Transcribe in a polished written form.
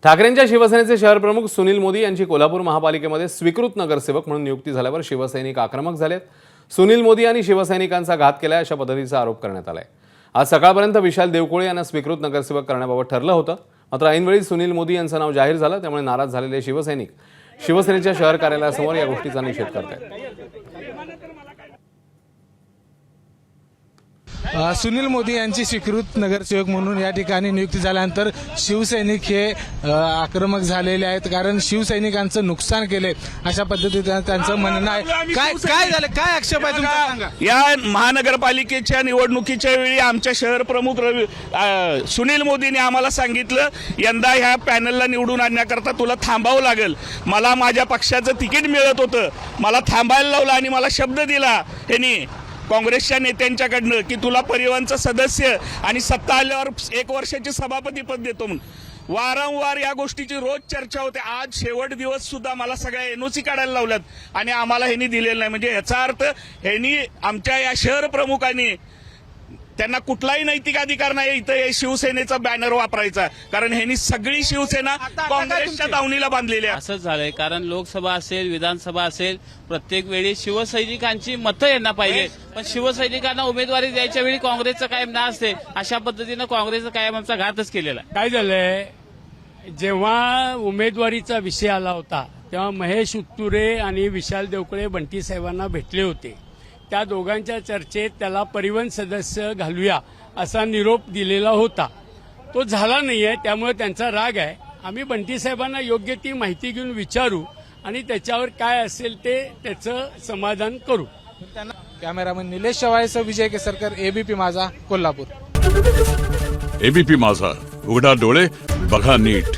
ठाकरेंच्या शिवसेनेचे शहर प्रमुख सुनील मोदी यांची कोल्हापूर महापालिकेमध्ये स्वीकृत नगरसेवक म्हणून नियुक्ती झाल्यावर शिवसैनिक आक्रमक झालेत। सुनील मोदी यांनी शिवसैनिकांचा घात केलाय अशा पद्धतीचा आरोप करण्यात आलाय। आज सकाळपर्यंत विशाल देवकोळे यांना स्वीकृत नगरसेवक करण्याबाबत ठरलं होतं, मात्र ऐनवेळी सुनील मोदी यांचं नाव जाहीर झालं, त्यामुळे नाराज झालेले शिवसैनिक शिवसेनेच्या शहर कार्यालयासमोर या गोष्टीचा निषेध करतायत। सुनील मोदी यांची स्वीकृत नगरसेवक म्हणून या ठिकाणी नियुक्ती झाल्यानंतर शिवसैनिक हे आक्रमक झालेले आहेत, कारण शिवसैनिकांचं नुकसान केले अशा पद्धतीने त्यांचं म्हणणं आहे। काय झालं, काय आक्षेप आहे तुमचा, सांगा। या महानगरपालिकेच्या निवडणुकीच्या वेळी आमच्या शहर प्रमुख सुनील मोदींनी आम्हाला सांगितलं, यंदा ह्या पॅनलला निवडून आणण्याकरता तुला थांबावं लागेल। मला माझ्या पक्षाचं तिकीट मिळत होतं, मला थांबायला लावलं आणि मला शब्द दिला यांनी काँग्रेसच्या नेत्यांच्याकडनं की तुला परिवहनचं सदस्य आणि सत्ता आल्यावर 1 वर्षाची सभापती पद देतो म्हणून वारंवार या गोष्टीची रोज चर्चा होते। आज शेवट दिवस सुद्धा मला सगळ्या एनओसी काढायला लावल्यात आणि आम्हाला ह्यांनी दिलेलं नाही। म्हणजे याचा अर्थ ह्यांनी आमच्या या शहर प्रमुखांनी त्यांना कुठलाही नैतिक अधिकार नाही इथं शिवसेनेचा बॅनर वापरायचा, कारण ह्यांनी सगळी शिवसेना काँग्रेसच्या दावणीला बांधलेली आहे। असंच झालंय, कारण लोकसभा असेल, विधानसभा असेल, प्रत्येक वेळी शिवसैनिकांची मतं यांना पाहिजे, पण शिवसैनिकांना उमेदवारी द्यायच्या वेळी काँग्रेसचं कायम ना असते। अशा पद्धतीनं काँग्रेसचं कायम आमचा घातच केलेला आहे। काय झालंय, जेव्हा उमेदवारीचा विषय आला होता तेव्हा महेश उत्तुरे आणि विशाल देवकोळे बंटी साहेबांना भेटले होते। त्या दोघांच्या चर्चेत त्याला परिवहन सदस्य घालूया असा निरोप दिलेला होता, तो झाला नाहीये, त्यामुळे त्यांचा राग आहे। आम्ही बंटी साहेबांना योग्य ती माहिती घेऊन विचारू आणि त्याच्यावर काय असेल ते त्याचं समाधान करू। कॅमेरामन निलेश शेवाळेसह विजय केसरकर, एबीपी माझा, कोल्हापूर। एबीपी माझा, उघडा डोळे बघा नीट।